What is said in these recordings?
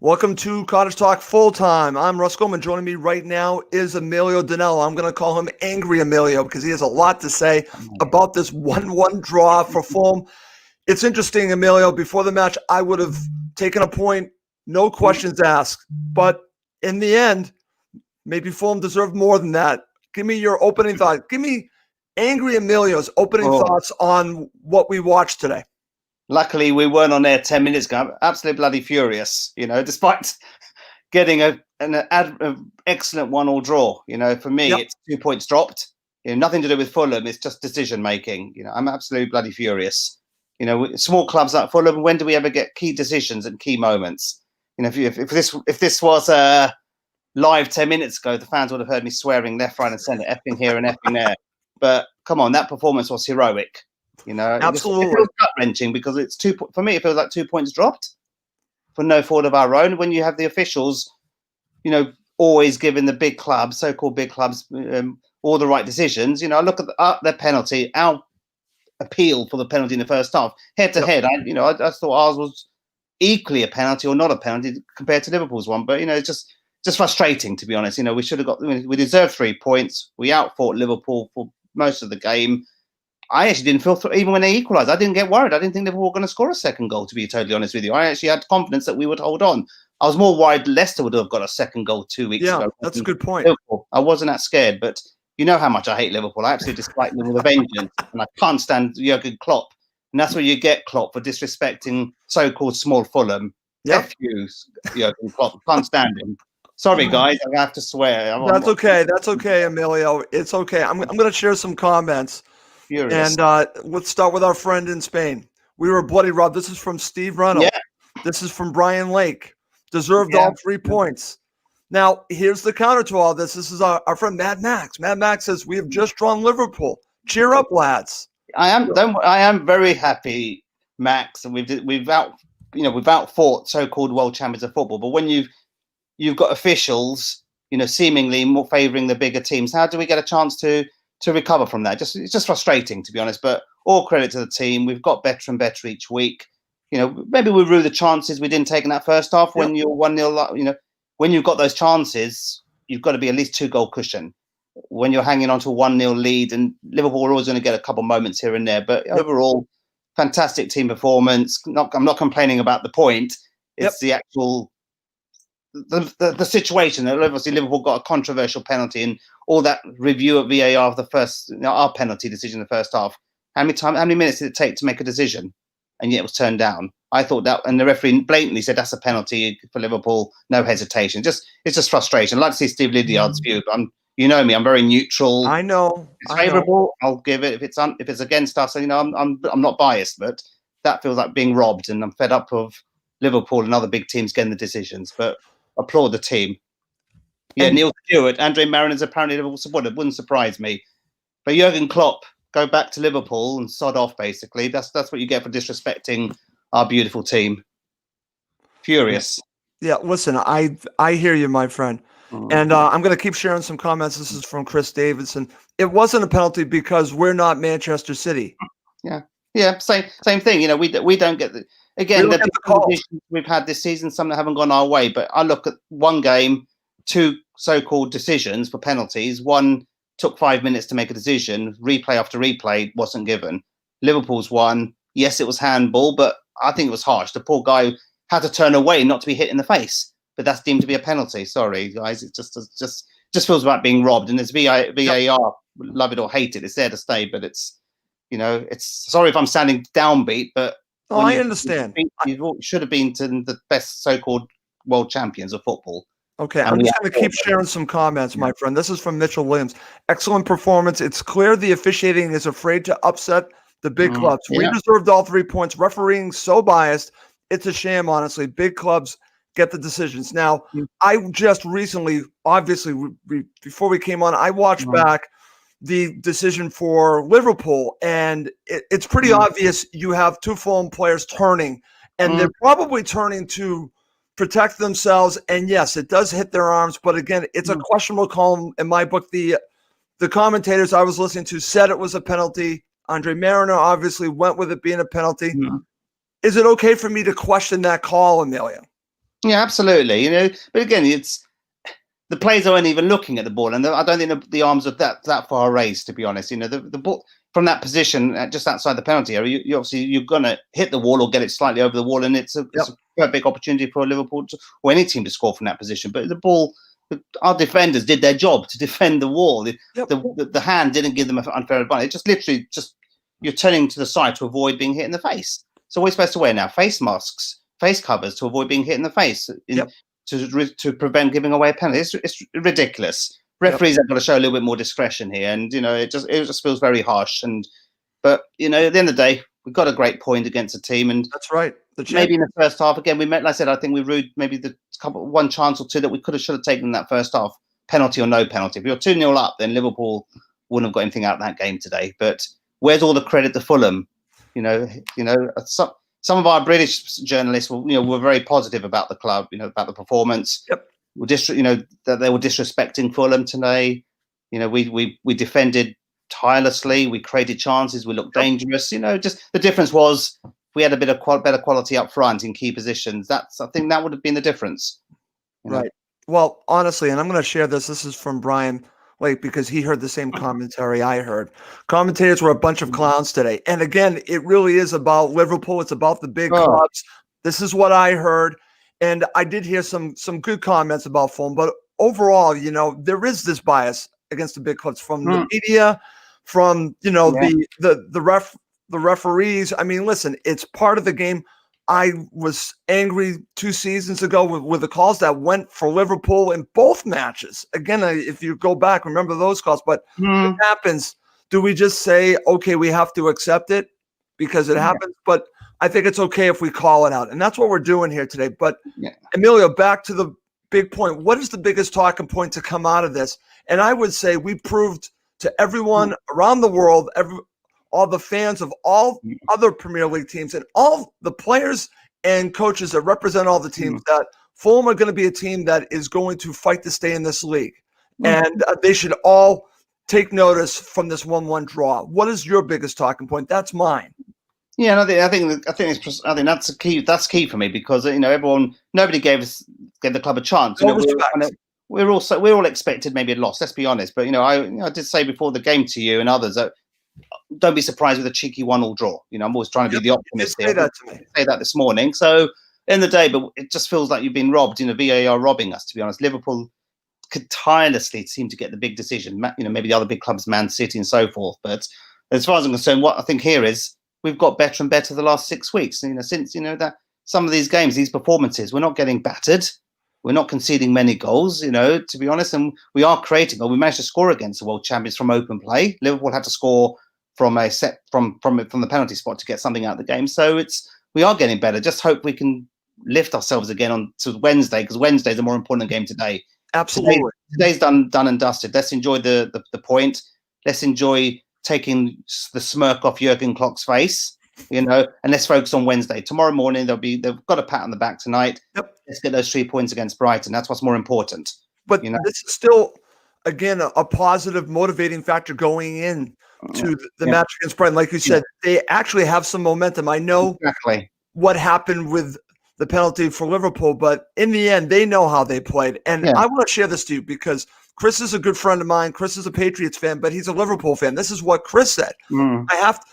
Welcome to Cottage Talk Full Time. I'm Russ Goldman. Joining me right now is Emilio Danello. I'm going to call him Angry Emilio because he has a lot to say about this 1-1 draw for Fulham. It's interesting, Emilio. Before the match, I would have taken a point, no questions asked. But in the end, maybe Fulham deserved more than that. Give me your opening thoughts. Give me Angry Emilio's opening thoughts on what we watched today. Luckily, we weren't on air 10 minutes ago. I'm absolutely bloody furious, despite getting an excellent 1-1 draw. For me, It's 2 points dropped. Nothing to do with Fulham. It's just decision making. I'm absolutely bloody furious. Small clubs like Fulham, when do we ever get key decisions and key moments? If this was live 10 minutes ago, the fans would have heard me swearing left, right, and centre, effing here and effing there. But come on, that performance was heroic. Absolutely. It feels gut-wrenching because it's for me, it feels like 2 points dropped for no fault of our own. When you have the officials, always giving the big clubs, so-called big clubs, all the right decisions. I look at their penalty, our appeal for the penalty in the first half, head to head. I thought ours was equally a penalty or not a penalty compared to Liverpool's one. But it's just frustrating, to be honest. We should have we deserved 3 points. We outfought Liverpool for most of the game. I actually didn't feel, even when they equalised, I didn't get worried. I didn't think Liverpool were going to score a second goal, to be totally honest with you. I actually had confidence that we would hold on. I was more worried Leicester would have got a second goal 2 weeks ago. Yeah, that's a good point. Liverpool. I wasn't that scared, but you know how much I hate Liverpool. I absolutely dislike them with a vengeance, and I can't stand Jurgen Klopp. And that's where you get Klopp for disrespecting so-called small Fulham. F you, Jurgen Klopp. Can't stand him. Sorry, guys. I have to swear. That's okay. That's okay, Emilio. It's okay. I'm going to share some comments. Furious. And let's start with our friend in Spain. We were bloody robbed. This is from Steve Reynolds. Yeah. This is from Brian Lake. Deserved all 3 points. Now, here's the counter to all this. This is our friend Mad Max. Mad Max says, we have just drawn Liverpool. Cheer up, lads. I am very happy, Max, and we've outfought so-called world champions of football. But when you've got officials, seemingly more favouring the bigger teams, how do we get a chance to recover from that? It's just frustrating, to be honest. But all credit to the team. We've got better and better each week. Maybe we rue the chances we didn't take in that first half. When you're 1-0, when you've got those chances, you've got to be at least 2-goal cushion. When you're hanging on to a 1-0 lead, and Liverpool are always going to get a couple moments here and there. But overall, fantastic team performance. I'm not complaining about the point. It's the actual the situation. Obviously, Liverpool got a controversial penalty, and all that review at VAR of the first, our penalty decision in the first half. How many minutes did it take to make a decision? And yet it was turned down. I thought that, and the referee blatantly said that's a penalty for Liverpool, no hesitation. It's just frustration. I'd like to see Steve Lydiard's view, but I'm very neutral. I know. It's favourable. I'll give it. If it's against us, I'm not biased, but that feels like being robbed, and I'm fed up of Liverpool and other big teams getting the decisions. But applaud the team. Yeah, Neil Stewart, Andre Marin is apparently a Liverpool supporter. It wouldn't surprise me. But Jurgen Klopp, go back to Liverpool and sod off, basically. That's what you get for disrespecting our beautiful team. Furious. Yeah, listen, I hear you, my friend. And I'm going to keep sharing some comments. This is from Chris Davidson. It wasn't a penalty because we're not Manchester City. Yeah, same thing. We don't get the decisions we've had this season. Some that haven't gone our way. But I look at one game, 2 so-called decisions for penalties. One took 5 minutes to make a decision. Replay after replay wasn't given. Liverpool's one. Yes, it was handball, but I think it was harsh. The poor guy had to turn away not to be hit in the face. But that's deemed to be a penalty. Sorry, guys. It just feels like being robbed. And it's VAR, love it or hate it. It's there to stay. But it's sorry if I'm sounding downbeat, but I understand. You should have been to the best so-called world champions of football. Okay, I'm just going to keep sharing some comments, my friend. This is from Mitchell Williams. Excellent performance. It's clear the officiating is afraid to upset the big clubs. We deserved all 3 points. Refereeing so biased. It's a shame, honestly. Big clubs get the decisions. Now, I just recently, obviously, before we came on, I watched back the decision for Liverpool, and it's pretty obvious you have 2 Fulham players turning, and they're probably turning to protect themselves. And yes, it does hit their arms, but again, it's a questionable call in my book. The commentators I was listening to said it was a penalty. Andre Mariner obviously went with it being a penalty. Is it okay for me to question that call, Emilio? Yeah, absolutely. But again, it's the players aren't even looking at the ball, and I don't think the arms are that far raised. To be honest, the ball from that position just outside the penalty area, you're gonna hit the wall or get it slightly over the wall, and it's Yep. a quite big opportunity for Liverpool or any team to score from that position. But the ball, our defenders did their job to defend the wall. Yep. The hand didn't give them an unfair advantage. It just literally you're turning to the side to avoid being hit in the face. So we're supposed to wear now face masks, face covers to avoid being hit in the face. Yep. To prevent giving away a penalty. It's ridiculous. Referees have got to show a little bit more discretion here, and it just feels very harsh. But at the end of the day, we've got a great point against a team, and That's right. Maybe in the first half again, like I said, I think we rued maybe one chance or two that we should have taken in that first half, penalty or no penalty. If you're 2-0 up, then Liverpool wouldn't have got anything out of that game today. But where's all the credit to Fulham? Some of our British journalists were very positive about the club, about the performance. Yep. That they were disrespecting Fulham today. We defended tirelessly. We created chances. We looked dangerous. Just the difference was we had a bit of better quality up front in key positions. I think that would have been the difference. Right. Well, honestly, and I'm going to share this. This is from Brian Lake because he heard the same commentary I heard. Commentators were a bunch of clowns today. And again, it really is about Liverpool. It's about the big clubs. This is what I heard. And I did hear some good comments about Fulham. But overall, there is this bias against the big clubs from the media, from, the referees. I mean, listen, it's part of the game. I was angry 2 seasons ago with the calls that went for Liverpool in both matches. Again, if you go back, remember those calls. But what happens? Do we just say, okay, we have to accept it because it happens? But I think it's okay if we call it out. And that's what we're doing here today. But Emilio, back to the big point. What is the biggest talking point to come out of this? And I would say we proved to everyone around the world, all the fans of all other Premier League teams and all the players and coaches that represent all the teams that Fulham are going to be a team that is going to fight to stay in this league. And they should all take notice from this 1-1 draw. What is your biggest talking point? That's mine. Yeah, and I think that's key. That's key for me because nobody gave the club a chance. We're all expected maybe a loss. Let's be honest. But I did say before the game to you and others that don't be surprised with a cheeky 1-1 draw. I'm always trying to be the optimist here. Say that to me. Say that this morning. So in the day, but it just feels like you've been robbed. VAR robbing us. To be honest, Liverpool could tirelessly seem to get the big decision. Maybe the other big clubs, Man City and so forth. But as far as I'm concerned, what I think here is we've got better and better the last 6 weeks. Since that some of these games, these performances, we're not getting battered. We're not conceding many goals, to be honest, and we are creating. We managed to score against the world champions from open play. Liverpool had to score from a set from the penalty spot to get something out of the game. So we are getting better. Just hope we can lift ourselves again on to Wednesday because Wednesday is a more important game today. Absolutely. Today's done and dusted. Let's enjoy the point. Let's enjoy taking the smirk off Jurgen Klopp's face. And let's focus on Wednesday. Tomorrow morning they've got a pat on the back tonight. Yep. Let's get those 3 points against Brighton. That's what's more important. But this is still, again, a positive motivating factor going in to the match against Brighton. Like you said, they actually have some momentum. I know what happened with the penalty for Liverpool, but in the end, they know how they played. And I want to share this to you because Chris is a good friend of mine. Chris is a Patriots fan, but he's a Liverpool fan. This is what Chris said. I have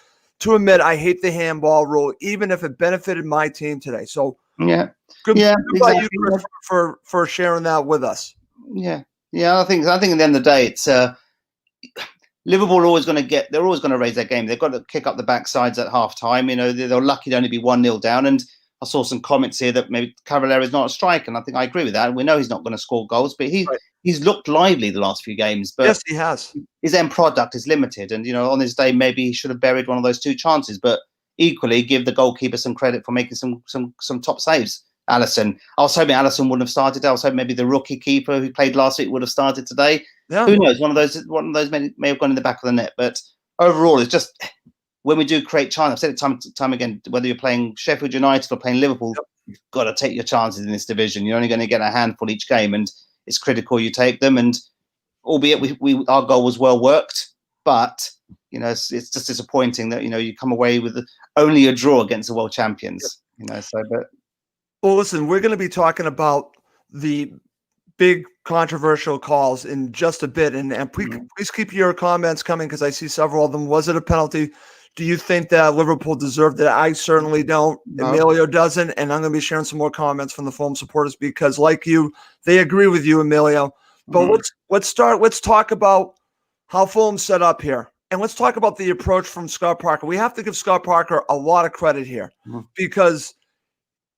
to admit, I hate the handball rule, even if it benefited my team today. So good by you, Chris, for sharing that with us. Yeah. I think at the end of the day, it's Liverpool are always going to raise their game. They've got to kick up the backsides at half time. They're lucky to only be 1-0 down. And I saw some comments here that maybe Cavalier is not a striker, and I think I agree with that. We know he's not going to score goals, but he's looked lively the last few games. But yes, he has. His end product is limited, and on his day maybe he should have buried one of those 2 chances. But equally, give the goalkeeper some credit for making some top saves. Alisson. I was hoping Alisson wouldn't have started. I was hoping maybe the rookie keeper who played last week would have started today. Yeah. Who knows? One of those may have gone in the back of the net. But overall, it's just when we do create chances. I've said it time again. Whether you're playing Sheffield United or playing Liverpool, you've got to take your chances in this division. You're only going to get a handful each game, and it's critical you take them. And albeit our goal was well worked, but it's just disappointing that you come away with only a draw against the world champions. But. Well, listen, we're going to be talking about the big controversial calls in just a bit. And please keep your comments coming because I see several of them. Was it a penalty? Do you think that Liverpool deserved it? I certainly don't. No. Emilio doesn't. And I'm going to be sharing some more comments from the Fulham supporters because, like you, they agree with you, Emilio. But let's start. Let's talk about how Fulham's set up here. And let's talk about the approach from Scott Parker. We have to give Scott Parker a lot of credit here because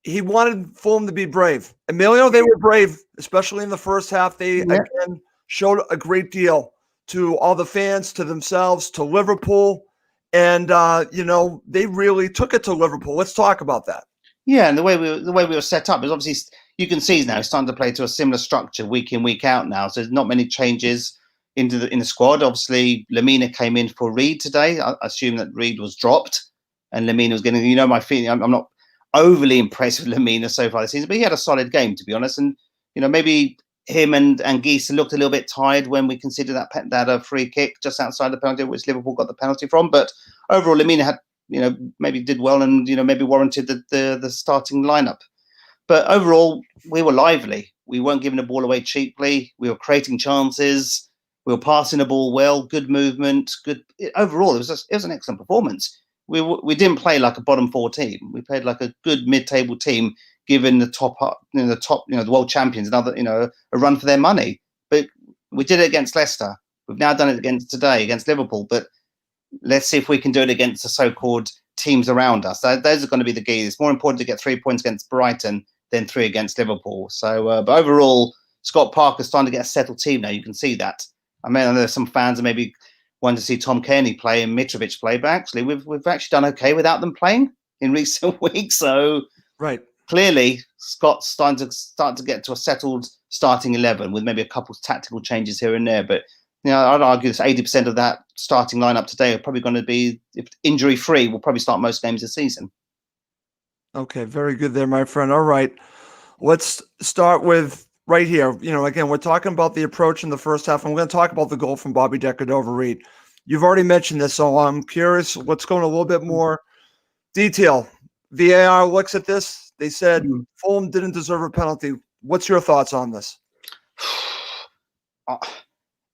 he wanted Fulham to be brave. Emilio, they were brave, especially in the first half. They, again, showed a great deal to all the fans, to themselves, to Liverpool. And, they really took it to Liverpool. Let's talk about that. Yeah, and the way we were set up is obviously, you can see now it's starting to play to a similar structure week in, week out now. So there's not many changes in the squad. Obviously, Lamina came in for Reed today. I assume that Reed was dropped and Lamina was getting, my feeling, I'm not overly impressed with Lamina so far this season, but he had a solid game, to be honest. And, maybe him and Geese looked a little bit tired when we considered that free kick just outside the penalty, which Liverpool got the penalty from. But overall, Lamina had, maybe did well and, maybe warranted the starting lineup. But overall, we were lively. We weren't giving the ball away cheaply. We were creating chances. We were passing the ball well, good movement, good. Overall, it was an excellent performance. We didn't play like a bottom four team. We played like a good mid-table team, giving the world champions another, a run for their money. But we did it against Leicester. We've now done it against Liverpool. But let's see if we can do it against the so-called teams around us. Those are going to be the keys. It's more important to get 3 points against Brighton than 3 against Liverpool. So, but overall, Scott Parker's starting to get a settled team now. You can see that. I mean, there's some fans that maybe want to see Tom Kearney play and Mitrovic play, but actually we've actually done okay without them playing in recent weeks. So clearly Scott's starting to get to a settled starting 11 with maybe a couple of tactical changes here and there. But I'd argue that 80% of that starting lineup today are probably going to be, if injury free, will probably start most games this season. Okay, very good there, my friend. All right, let's start with right here. Again, we're talking about the approach in the first half. I'm going to talk about the goal from Bobby Decker over Reed. You've already mentioned this, so I'm curious. Let's go in a little bit more detail. VAR looks at this. They said Fulham didn't deserve a penalty. What's your thoughts on this?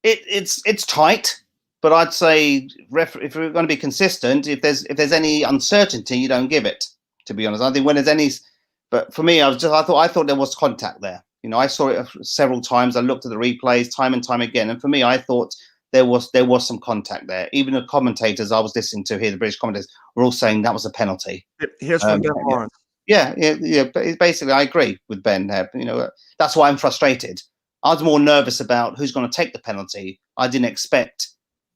It's tight, but I'd say if we're going to be consistent, if there's any uncertainty, you don't give it. To be honest, I think when there's any, but for me, I thought there was contact there. I saw it several times. I looked at the replays time and time again, and for me, I thought there was some contact there. Even the commentators I was listening to here, the British commentators, were all saying that was a penalty. Here's from Ben Lawrence. Yeah. Basically, I agree with Ben there. That's why I'm frustrated. I was more nervous about who's going to take the penalty. I didn't expect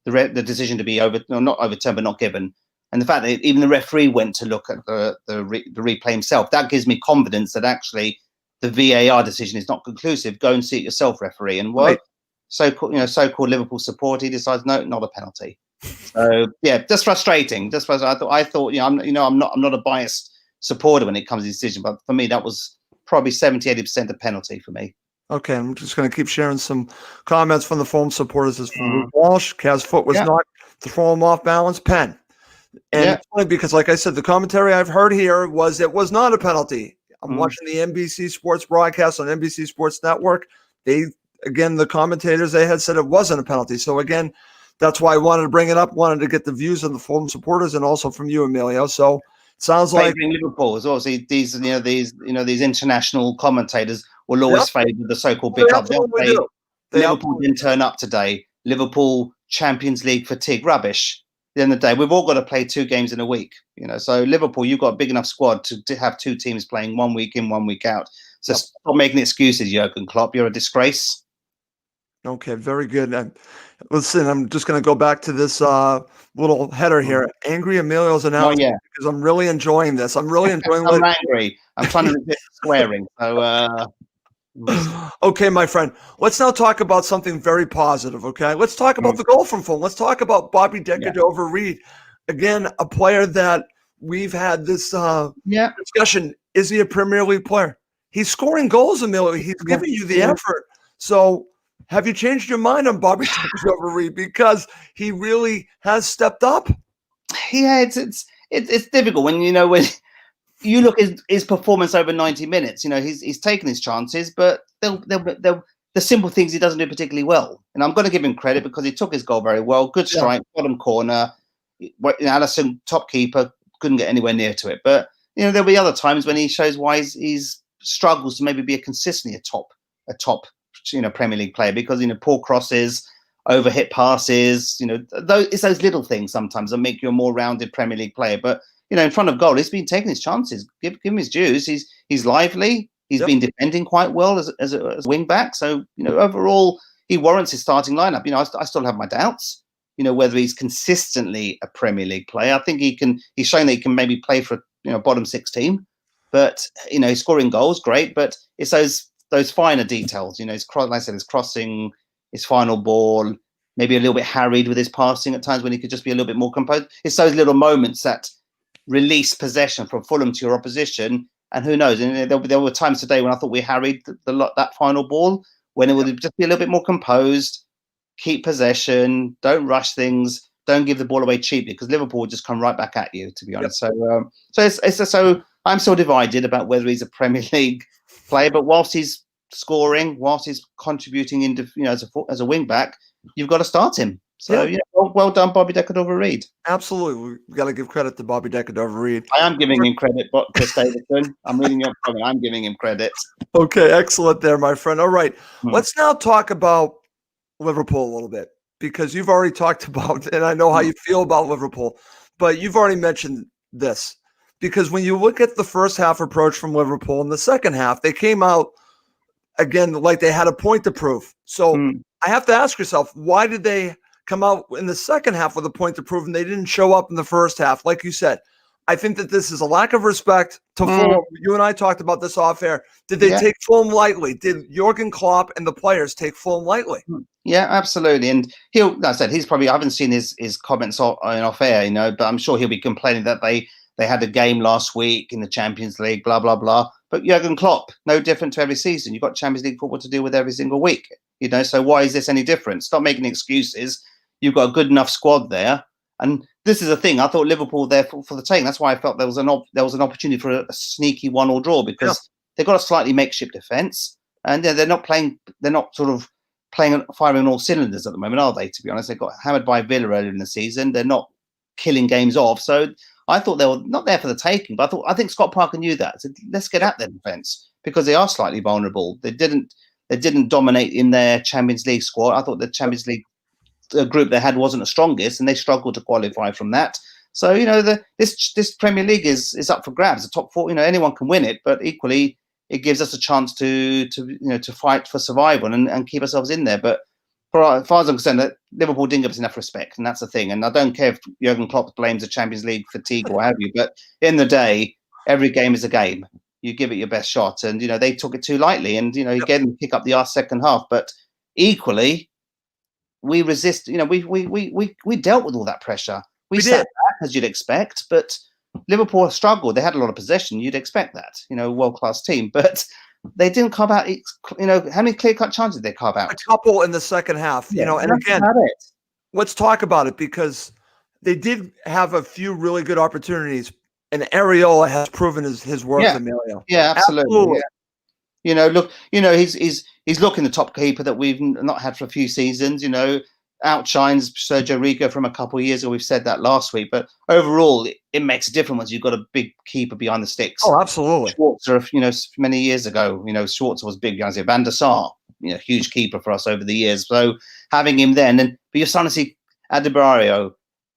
the decision to be not overturned, but not given. And the fact that even the referee went to look at the replay himself, that gives me confidence that actually the VAR decision is not conclusive. Go and see it yourself, referee. And so-called Liverpool support, he decides no, not a penalty. So yeah, just frustrating. I thought I'm not a biased supporter when it comes to the decision, but for me that was probably 70-80% a penalty for me. Okay, I'm just going to keep sharing some comments from the Fulham supporters. This from Luke Walsh. Cav's foot was knocked to throw him off balance. Pen. And it's funny because, like I said, the commentary I've heard here was it was not a penalty. I'm watching the NBC Sports broadcast on NBC Sports Network. The commentators, they had said it wasn't a penalty. So, again, that's why I wanted to bring it up, wanted to get the views of the Fulham supporters and also from you, Emilio. So, it sounds like Liverpool is obviously these international commentators will always favour the so-called big club. Liverpool didn't turn up today. Liverpool Champions League fatigue, rubbish. At the end of the day, we've all got to play 2 games in a week. So Liverpool, you've got a big enough squad to have 2 teams playing 1 week in, 1 week out. So stop making excuses, Jurgen Klopp. You're a disgrace. Okay, very good. Listen, I'm just going to go back to this little header here. Angry Emilio's announcement because I'm really enjoying this. I'm really enjoying I'm angry. I'm trying to resist swearing. So, okay, my friend. Let's now talk about something very positive, okay? Let's talk about the goal from Fulham. Let's talk about Bobby Decker over Reed. Again, a player that we've had this discussion. Is he a Premier League player? He's scoring goals, Emilio. He's giving you the effort. So have you changed your mind on Bobby Decker over Reed because he really has stepped up? Yeah, it's difficult when you look at his performance over 90 minutes. You know, he's taken his chances, but they'll the simple things he doesn't do particularly well. And I'm going to give him credit because he took his goal very well. Good strike, bottom corner. Allison, top keeper, couldn't get anywhere near to it. But you know, there'll be other times when he shows why he's struggles to maybe be consistently a top Premier League player, because poor crosses, overhit passes. It's those little things sometimes that make you a more rounded Premier League player. But in front of goal, he's been taking his chances. Give him his dues. He's lively. He's been defending quite well as a wing back. So overall, he warrants his starting lineup. I still have my doubts. Whether he's consistently a Premier League player. I think he's shown that he can maybe play for bottom six team. But he's scoring goals, great. But it's those finer details. Like I said, his crossing, his final ball, maybe a little bit harried with his passing at times when he could just be a little bit more composed. It's those little moments that release possession from Fulham to your opposition. And who knows? And there were times today when I thought we harried that final ball, when it would just be a little bit more composed, keep possession, don't rush things, don't give the ball away cheaply, because Liverpool would just come right back at you, to be honest. So I'm still divided about whether he's a Premier League player, but whilst he's scoring, whilst he's contributing as a wing back, you've got to start him. So well done, Bobby Decordova-Reid. Absolutely, we got to give credit to Bobby Decordova-Reid. I am giving him credit, but Chris Davidson, I'm reading your comment. I'm giving him credit. Okay, excellent there, my friend. All right, let's now talk about Liverpool a little bit, because you've already talked about, and I know how you feel about Liverpool, but you've already mentioned this, because when you look at the first half approach from Liverpool, in the second half, they came out again like they had a point to prove. So I have to ask yourself, why did they come out in the second half with a point to prove and they didn't show up in the first half? Like you said, I think that this is a lack of respect to Fulham. You and I talked about this off air. Did they take Fulham lightly? Did Jurgen Klopp and the players take Fulham lightly? Yeah, absolutely. And like I said, I haven't seen his comments off air, but I'm sure he'll be complaining that they had a game last week in the Champions League, blah, blah, blah. But Jurgen Klopp, no different to every season. You've got Champions League football to deal with every single week, so why is this any different? Stop making excuses. You've got a good enough squad there. And this is a thing. I thought Liverpool there for the taking. That's why I felt there was an opportunity for a sneaky 1-1 draw, because they've got a slightly makeshift defence, and they're not sort of firing on all cylinders at the moment, are they? To be honest, they got hammered by Villa earlier in the season. They're not killing games off. So I thought they were not there for the taking. But I think Scott Parker knew that. So let's get at their defence, because they are slightly vulnerable. They didn't dominate in their Champions League squad. I thought the Champions League group they had wasn't the strongest, and they struggled to qualify from that. So this Premier League is up for grabs. The top four, anyone can win it, but equally it gives us a chance to fight for survival and keep ourselves in there. But as far as I'm concerned, that Liverpool didn't give us enough respect, and that's the thing. And I don't care if Jurgen Klopp blames the Champions League fatigue or what have you, but in the day, every game is a game. You give it your best shot, and they took it too lightly, and you get them pick up the arse second half. But equally, we resist. We dealt with all that pressure. We sat back, as you'd expect, but Liverpool struggled. They had a lot of possession. You'd expect that, world-class team, but they didn't carve out. How many clear-cut chances did they carve out? A couple in the second half. And again, let's talk about it, because they did have a few really good opportunities, and Areola has proven his worth. Emilio. Yeah, absolutely. Look, he's looking the top keeper that we've not had for a few seasons. Outshines Sergio Rico from a couple of years ago. We've said that last week, but overall, it makes a difference once you've got a big keeper behind the sticks. Oh, absolutely. Schwarzer, many years ago, Schwarzer was big behind it. Van der Sar, huge keeper for us over the years. So having him then, but you're starting to see Adebayo,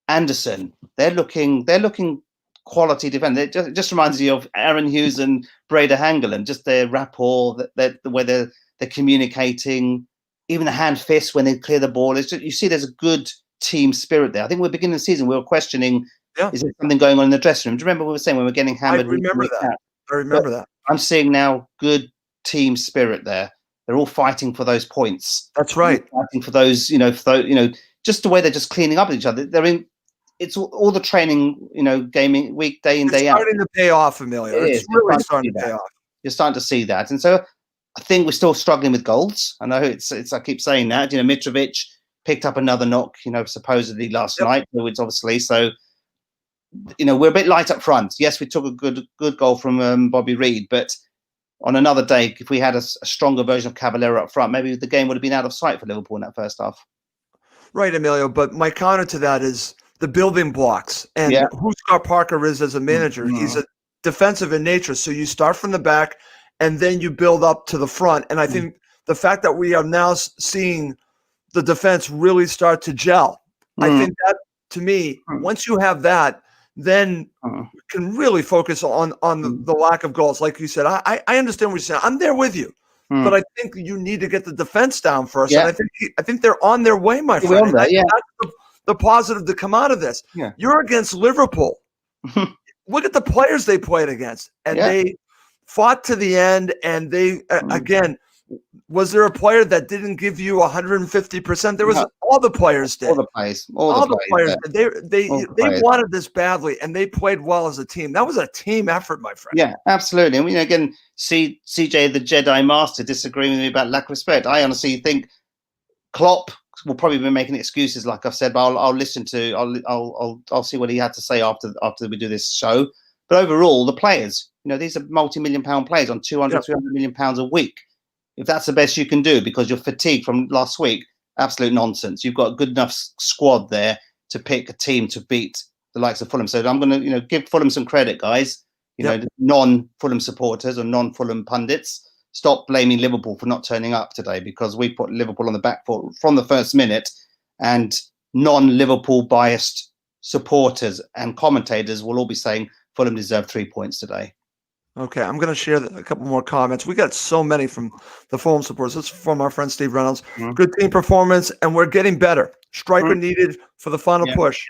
Anderson. They're looking quality defense. It just reminds you of Aaron Hughes and Breda Hangeland, just their rapport, the way they're communicating. Even the hand fists when they clear the ball. You see there's a good team spirit there. I think we're beginning of the season, we were questioning, is there something going on in the dressing room? Do you remember we were saying when we were getting hammered? I remember that. I'm seeing now good team spirit there. They're all fighting for those points. That's right. Fighting for those, just the way they're just cleaning up with each other. It's all the training, gaming week, day in, day out. It's starting to pay off, Emilio. It's really starting to pay off. You're starting to see that. And so I think we're still struggling with goals. I know I keep saying that. Mitrovic picked up another knock, supposedly last night. It's obviously so. we're a bit light up front. Yes, we took a good goal from Bobby Reed, but on another day, if we had a stronger version of Caballero up front, maybe the game would have been out of sight for Liverpool in that first half. Right, Emilio. But my counter to that is the building blocks and who Scott Parker is as a manager. Mm-hmm. He's a defensive in nature. So you start from the back and then you build up to the front. And I think the fact that we are now seeing the defense really start to gel, I think that, to me, once you have that, then you can really focus on the lack of goals. Like you said, I understand what you're saying. I'm there with you. But I think you need to get the defense down first. Yeah. And I think they're on their way, my friend. That's the positive to come out of this. Yeah. You're against Liverpool. Look at the players they played against. And they fought to the end. And they, again, was there a player that didn't give you 150%? There was all the players did. All the players. They wanted this badly, and they played well as a team. That was a team effort, my friend. Yeah, absolutely. And again, see CJ the Jedi Master disagreeing with me about lack of respect. I honestly think Klopp will probably be making excuses, like I've said, but I'll listen to. I'll see what he had to say after we do this show. But overall, the players, these are multi-million-pound players on 200, 300 million pounds a week. If that's the best you can do because you're fatigued from last week, absolute nonsense. You've got a good enough squad there to pick a team to beat the likes of Fulham. So I'm going to, give Fulham some credit, guys. Non-Fulham supporters or non-Fulham pundits, stop blaming Liverpool for not turning up today, because we put Liverpool on the back foot from the first minute, and non-Liverpool biased supporters and commentators will all be saying Fulham deserve 3 points today. Okay, I'm going to share a couple more comments. We got so many from the Fulham supporters. This is from our friend Steve Reynolds. Good team performance, and we're getting better. Striker needed for the final push.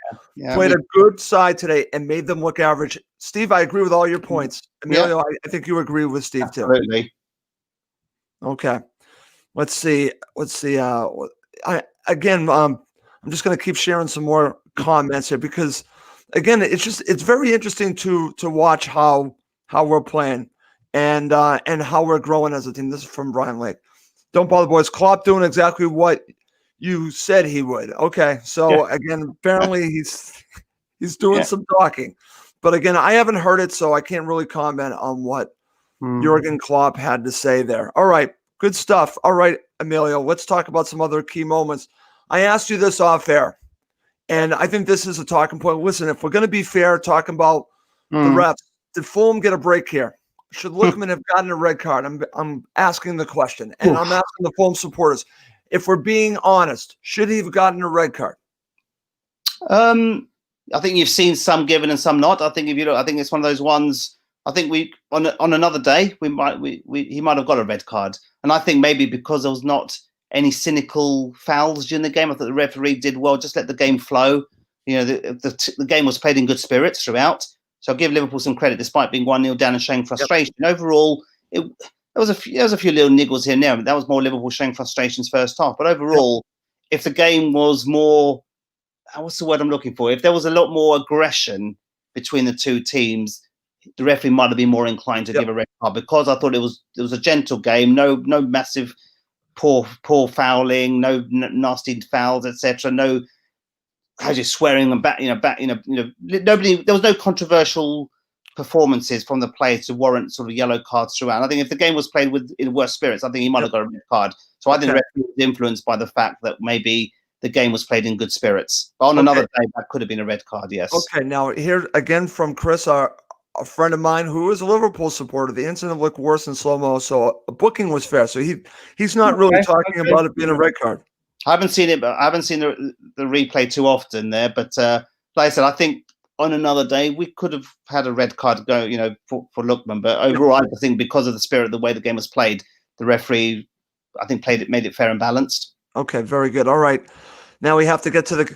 Played a good side today and made them look average. Steve, I agree with all your points. Emilio, I think you agree with Steve too. Absolutely. Okay, let's see. I'm just going to keep sharing some more comments here because, again, it's very interesting to watch how we're playing and how we're growing as a team. This is from Brian Lake. Don't bother, boys. Klopp doing exactly what you said he would. Okay, so again, apparently he's doing some talking, but again, I haven't heard it, so I can't really comment on what Jurgen Klopp had to say there. All right, good stuff. All right, Emilio, let's talk about some other key moments. I asked you this off air, and I think this is a talking point. Listen, if we're going to be fair, talking about the refs, did Fulham get a break here? Should Lookman have gotten a red card? I'm asking the question, and I'm asking the Fulham supporters. If we're being honest, should he have gotten a red card? I think you've seen some given and some not. I think I think it's one of those ones. I think we on another day he might have got a red card, and I think maybe because there was not any cynical fouls during the game, I thought the referee did well. Just let the game flow. The game was played in good spirits throughout. So I'll give Liverpool some credit, despite being 1-0 down and showing frustration. Overall, there was a few little niggles here and there. That was more Liverpool showing frustrations first half. But overall, if the game was more, what's the word I'm looking for? If there was a lot more aggression between the two teams, the referee might have been more inclined to give a red card, because I thought it was a gentle game, no massive poor fouling, no nasty fouls, etc. No. How's he swearing them back? Nobody. There was no controversial performances from the players to warrant sort of yellow cards throughout. And I think if the game was played in worse spirits, I think he might have got a red card. So I think the referee was influenced by the fact that maybe the game was played in good spirits. But on another day, that could have been a red card. Yes. Okay. Now here again from Chris, a friend of mine who is a Liverpool supporter. The incident looked worse in slow mo, so a booking was fair. So he's not really talking about it being a red card. I haven't seen it, but I haven't seen the replay too often there. But like I said, I think on another day we could have had a red card go, for Lookman. But overall, I think because of the spirit of the way the game was played, the referee, I think, made it fair and balanced. Okay, very good. All right, now we have to get to the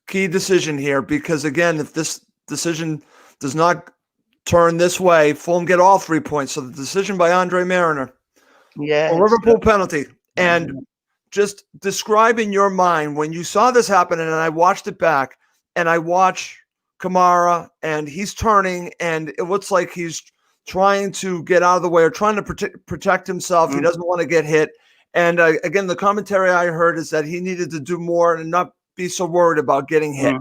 key decision here, because again, if this decision does not turn this way, Fulham get all 3 points. So the decision by Andre Mariner, a Liverpool penalty, and just describe in your mind when you saw this happen, and I watched it back, and I watch Kamara, and he's turning, and it looks like he's trying to get out of the way or trying to protect himself. He doesn't want to get hit. And again, the commentary I heard is that he needed to do more and not be so worried about getting hit.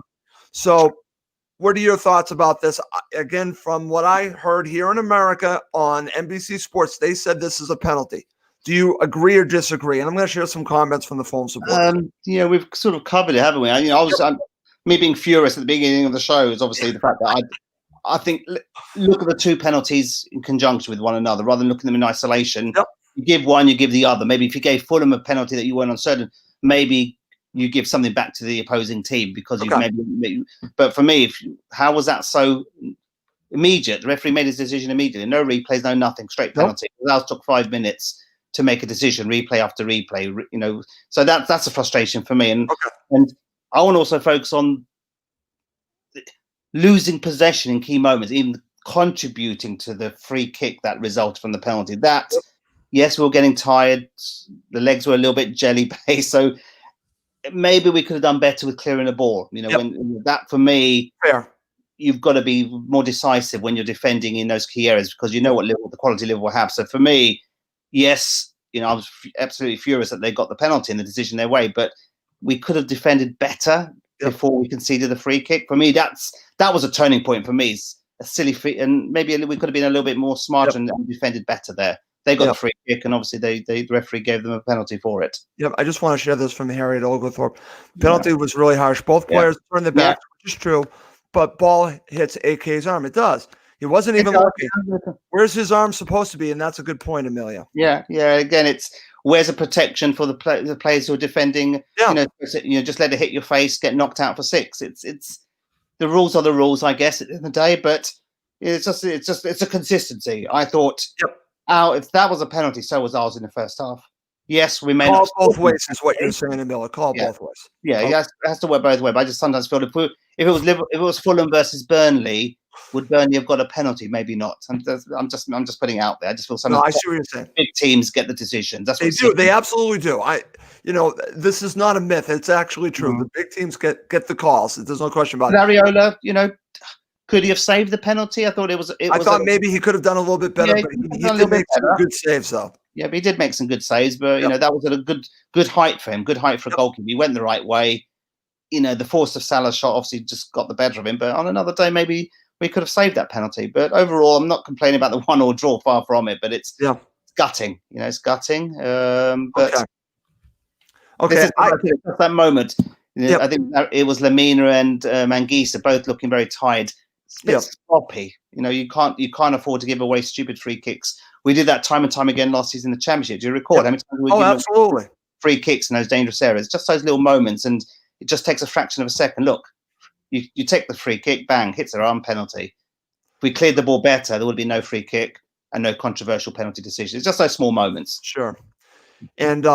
So what are your thoughts about this? Again, from what I heard here in America on NBC Sports, they said this is a penalty. Do you agree or disagree? And I'm going to share some comments from the Fulham supporters. We've sort of covered it, haven't we? Me being furious at the beginning of the show is obviously the fact that I think look at the two penalties in conjunction with one another rather than looking at them in isolation. Yep. You give one, you give the other. Maybe if you gave Fulham a penalty that you weren't uncertain, maybe you give something back to the opposing team because you've maybe. But for me, how was that so immediate? The referee made his decision immediately. No replays, no nothing, straight penalty. That took 5 minutes to make a decision, replay after replay. So that's a frustration for me. And I want to also focus on losing possession in key moments, even contributing to the free kick that resulted from the penalty. Yes, we were getting tired. The legs were a little bit jelly-based, so maybe we could have done better with clearing the ball. When that, for me, you've got to be more decisive when you're defending in those key areas because you know what the quality Liverpool have. So for me, yes, I was absolutely furious that they got the penalty and the decision their way, but we could have defended better before we conceded the free kick. For me, that was a turning point for me. It's a silly free, and maybe we could have been a little bit more smarter and defended better there. They got a free kick, and obviously the referee gave them a penalty for it. Yep, I just want to share this from Harriet Oglethorpe. Penalty was really harsh. Both players turned their backs, which is true, but ball hits AK's arm. It does. He wasn't even looking. Where's his arm supposed to be? And that's a good point, Amelia. Yeah. Again, it's where's a protection for the players who are defending? Just let it hit your face, get knocked out for 6. It's the rules are the rules, I guess, at the end of the day. But it's a consistency. I thought. If that was a penalty, so was ours in the first half. Yes, we may call both ways is what you're saying, Miller. Call both ways. It has to work both ways. But I just sometimes feel if it was Fulham versus Burnley, would Burnley have got a penalty? Maybe not. I'm just putting it out there. I just feel I see what you're saying. Big teams get the decisions. That's what they do. They absolutely do. This is not a myth. It's actually true. The big teams get the calls. There's no question about it. Ariola, could he have saved the penalty? I thought I thought maybe he could have done a little bit better, but he did make some good saves, though. Yeah, but he did make some good saves, but that was at a good height for him, good height for a goalkeeper. He went the right way. The force of Salah's shot obviously just got the better of him, but on another day, maybe we could have saved that penalty. But overall, I'm not complaining about the 1-1 draw, far from it, but it's gutting. It's gutting. But this is that moment. I think it was Lamina and Manguisa both looking very tired. It's sloppy. You can't afford to give away stupid free kicks. We did that time and time again last season in the Championship. Do you recall how many times we absolutely free kicks in those dangerous areas? Just those little moments, and it just takes a fraction of a second. Look, you take the free kick, bang, hits their arm, penalty. If we cleared the ball better, there would be no free kick and no controversial penalty decision. It's just those small moments. Sure. And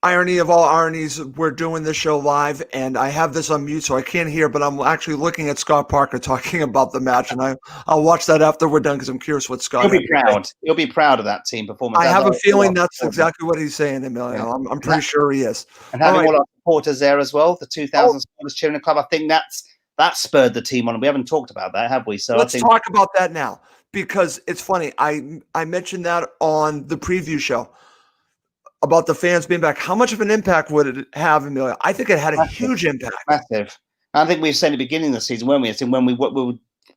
irony of all ironies, we're doing this show live, and I have this on mute, so I can't hear, but I'm actually looking at Scott Parker talking about the match, and I'll watch that after we're done because I'm curious what Scott. He'll be proud. He'll be proud of that team performance. I have a feeling that's exactly what he's saying, Emilio. Yeah. I'm pretty sure he is. And having all our supporters there as well, the 2,000 supporters cheering the club, I think that spurred the team on. We haven't talked about that, have we? So let's talk about that now, because it's funny. I mentioned that on the preview show about the fans being back. How much of an impact would it have, Amelia? I think it had a huge impact. Massive. I think we said at the beginning of the season, weren't we? I think when we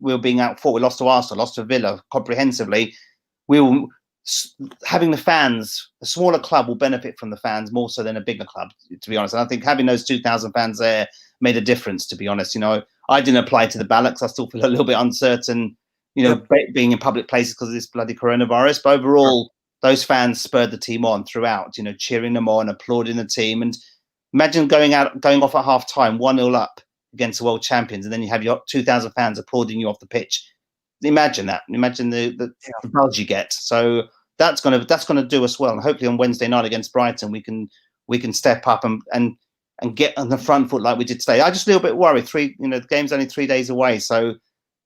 were being out fought, we lost to Arsenal, lost to Villa comprehensively. We were having the fans, a smaller club will benefit from the fans more so than a bigger club, to be honest. And I think having those 2,000 fans there made a difference, to be honest. I didn't apply to the ballot because I still feel a little bit uncertain, being in public places because of this bloody coronavirus. But overall, those fans spurred the team on throughout, cheering them on, applauding the team. And imagine going off at half time, 1-0 up against the world champions, and then you have your 2,000 fans applauding you off the pitch. Imagine that. Imagine the buzz you get. So that's gonna do us well. And hopefully on Wednesday night against Brighton, we can step up and get on the front foot like we did today. I just a little bit worried. The game's only 3 days away, so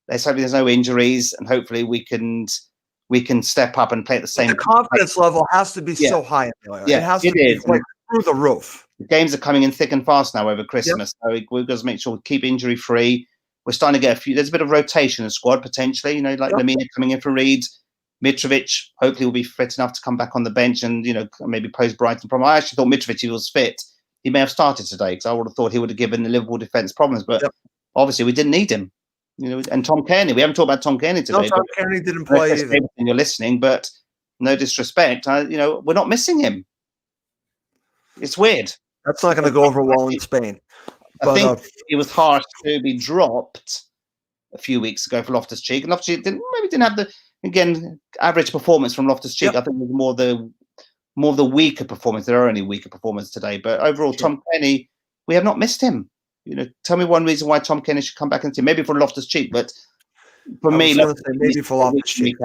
let's hope there's no injuries, and hopefully we can step up and play at the same. The confidence level has to be so high. Yeah, it has to be like through the roof. The games are coming in thick and fast now over Christmas, so we've got to make sure we keep injury free. We're starting to get there's a bit of rotation in the squad potentially. Like Lamina coming in for Reed, Mitrovic hopefully will be fit enough to come back on the bench and maybe pose Brighton problem. I actually thought Mitrovic, if he was fit, he may have started today because I would have thought he would have given the Liverpool defence problems, but obviously we didn't need him. And Tom Kearney. We haven't talked about Tom Kearney today. No, Tom Kearney didn't play either. You're listening, but no disrespect. We're not missing him. It's weird. That's not going to go over well in Spain. I think it was harsh to be dropped a few weeks ago for Loftus-Cheek, and Loftus-Cheek didn't have the average performance from Loftus-Cheek. Yep. I think it was more the weaker performance. There are only weaker performers today, but overall, sure. Tom Kearney, we have not missed him. Tell me one reason why Tom Kearney should come back and see. Maybe for Loftus-Cheek, but for me, maybe for Loftus-Cheek.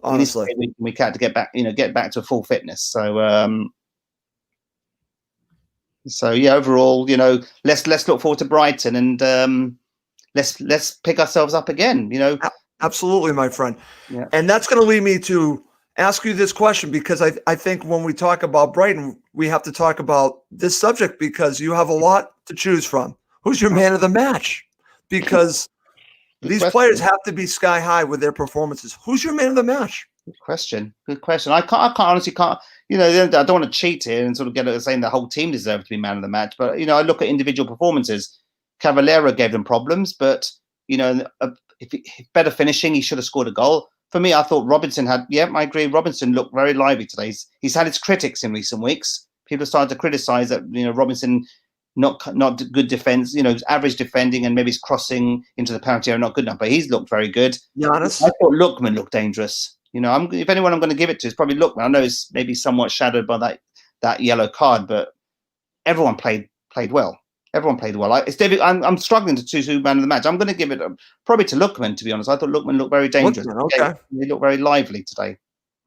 Honestly, week out to get back, get back to full fitness. So yeah, overall, let's look forward to Brighton and let's pick ourselves up again. Absolutely, my friend. Yeah. And that's going to lead me to ask you this question, because I think when we talk about Brighton, we have to talk about this subject, because you have a lot to choose from. Who's your man of the match? Because these players have to be sky high with their performances. Who's your man of the match? Good question. I honestly can't. I don't want to cheat here and sort of get it saying the whole team deserved to be man of the match. But I look at individual performances. Cavaleiro gave them problems, but if better finishing, he should have scored a goal. For me, I thought Robinson had. Yeah, I agree. Robinson looked very lively today. He's had his critics in recent weeks. People started to criticise that Robinson not good defence. Average defending, and maybe his crossing into the penalty area not good enough. But he's looked very good. Giannis. I thought Lookman looked dangerous. If anyone I'm going to give it to, it's probably Lookman. I know it's maybe somewhat shadowed by that yellow card, but everyone played well. Everyone played well. It's David. I'm struggling to choose who man of the match. I'm going to give it probably to Lookman, to be honest. I thought Lookman looked very dangerous. Lookman, okay. He looked very lively today.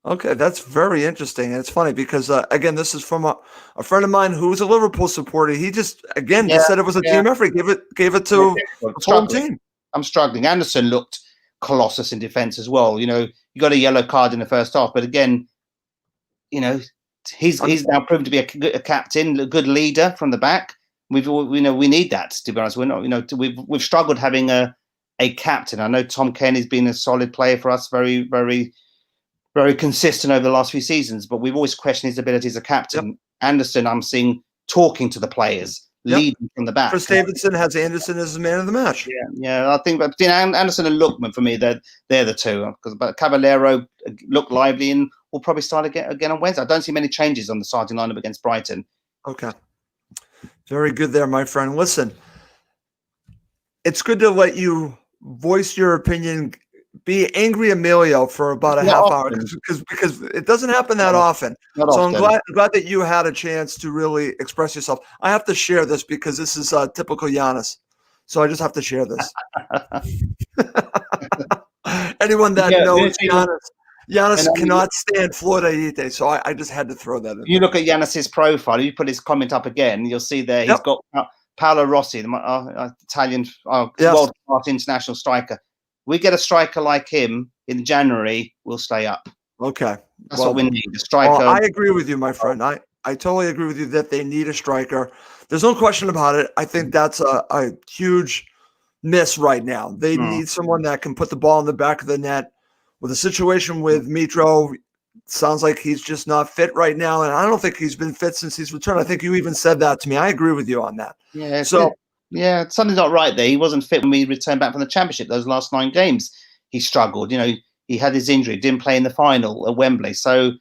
Okay, that's very interesting. And it's funny because, again, this is from a friend of mine who was a Liverpool supporter. He just said it was a team effort. Gave it to the Fulham team. I'm struggling. Anderson looked colossus in defence as well. You got a yellow card in the first half, but again, he's now proven to be a captain, a good leader from the back. We need that, to be honest. We're not, we've struggled having a captain. I know Tom Kearney's been a solid player for us, very, very, very consistent over the last few seasons, but we've always questioned his ability as a captain. Yep. Anderson, I'm seeing talking to the players, leading from the back. Chris Davidson has Anderson as the man of the match. Yeah. I think between Anderson and Lookman, for me, they're the two. But Cavaleiro looked lively and will probably start again on Wednesday. I don't see many changes on the starting lineup against Brighton. Okay. Very good there, my friend. Listen, it's good to let you voice your opinion, be angry Emilio for about a half hour, because it doesn't happen that often. I'm glad that you had a chance to really express yourself. I have to share this because this is typical Giannis. So I just have to share this. Anyone that knows Giannis cannot stand Florida. So I just had to throw that in. You look at Giannis's profile, you put his comment up again, you'll see there he's got Paolo Rossi, the Italian world-class international striker. We get a striker like him in January, we'll stay up. Okay. That's what we need, a striker. Well, I agree with you, my friend. I totally agree with you that they need a striker. There's no question about it. I think that's a huge miss right now. They need someone that can put the ball in the back of the net. With the situation with Mitro, sounds like he's just not fit right now, and I don't think he's been fit since he's returned. I think you even said that to me. I agree with you on that. Yeah. Something's not right there. He wasn't fit when we returned back from the Championship. Those last 9 games, he struggled. He had his injury, didn't play in the final at Wembley, so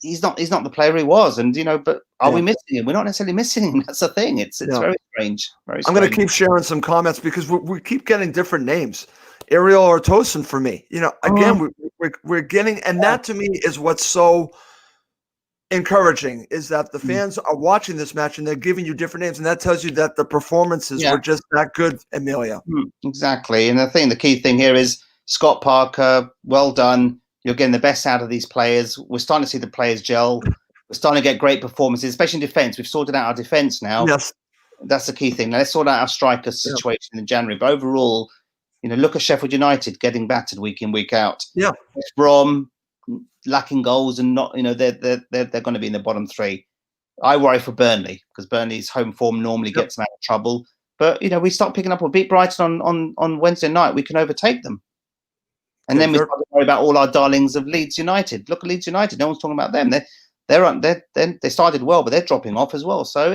he's not the player he was. And but are we missing him? We're not necessarily missing him. That's the thing. It's very strange. Very strange. I'm going to keep sharing some comments because we keep getting different names. Ariel Ortosin for me. Again, we're getting, and that to me is what's so encouraging, is that the fans are watching this match and they're giving you different names, and that tells you that the performances were just that good, Emilio. Exactly. And the key thing here is Scott Parker, well done. You're getting the best out of these players. We're starting to see the players gel. We're starting to get great performances, especially in defence. We've sorted out our defence now. Yes. That's the key thing. Now let's sort out our striker situation in January. But overall, look at Sheffield United getting battered week in, week out. Yeah. West Brom lacking goals and not, they're going to be in the bottom 3. I worry for Burnley because Burnley's home form normally gets them out of trouble. But, we start picking up, we'll beat Brighton on Wednesday night. We can overtake them. And then we start to worry about all our darlings of Leeds United. Look at Leeds United. No one's talking about them. They started well, but they're dropping off as well. So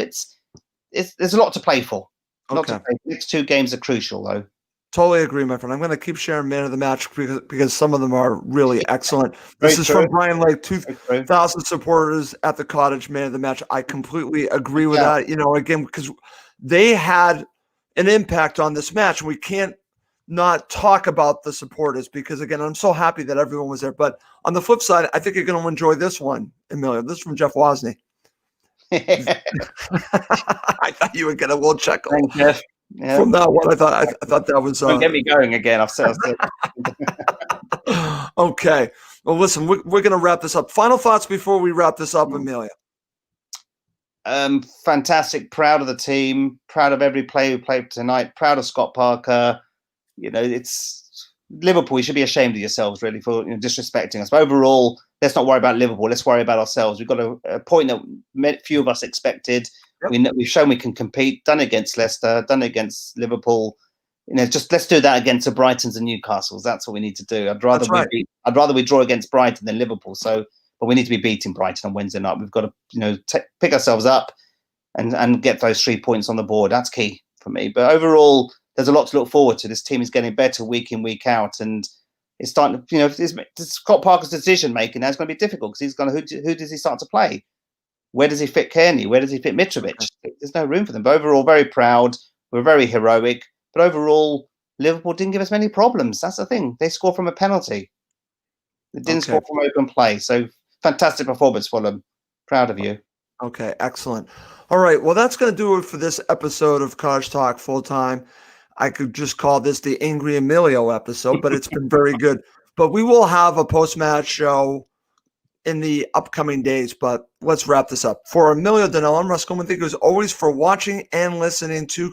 there's a lot to play for. Okay. The next 2 games are crucial, though. Totally agree, my friend. I'm going to keep sharing man of the match because some of them are really excellent. Very This is true. from Brian Lake, Very true. 2,000 supporters at the Cottage, man of the match. I completely agree with that. You know, again, because they had an impact on this match. We can't not talk about the supporters because, again, I'm so happy that everyone was there. But on the flip side, I think you're going to enjoy this one, Emilio. This is from Jeff Wozni. I thought you would get a little chuckle. Thanks, Jeff. Yeah. From that one. I thought that was. Don't get me going again. I've said. Okay. Well, listen, we're going to wrap this up. Final thoughts before we wrap this up, Amelia. Fantastic. Proud of the team. Proud of every player who played tonight. Proud of Scott Parker. You know, it's Liverpool. You should be ashamed of yourselves, really, for disrespecting us. But overall, let's not worry about Liverpool. Let's worry about ourselves. We've got a point that few of us expected. Yep. We've shown we can compete. Done against Leicester. Done against Liverpool. You know, just let's do that against the Brightons and Newcastles. That's what we need to do. I'd rather we draw against Brighton than Liverpool. So, but we need to be beating Brighton on Wednesday night. We've got to, pick ourselves up and get those 3 points on the board. That's key for me. But overall, there's a lot to look forward to. This team is getting better week in, week out, and it's starting to, it's Scott Parker's decision making now is going to be difficult because he's going to who does he start to play? Where does he fit Kearney? Where does he fit Mitrovic? There's no room for them. But overall, very proud. We're very heroic. But overall, Liverpool didn't give us many problems. That's the thing. They scored from a penalty. They didn't score from open play. So fantastic performance, Fulham. Proud of you. Okay, excellent. All right. Well, that's going to do it for this episode of Cottage Talk Full Time. I could just call this the Angry Emilio episode, but it's been very good. But we will have a post-match show in the upcoming days, but let's wrap this up. For Emilio Danell, I'm Russ Coleman. Thank you as always for watching and listening to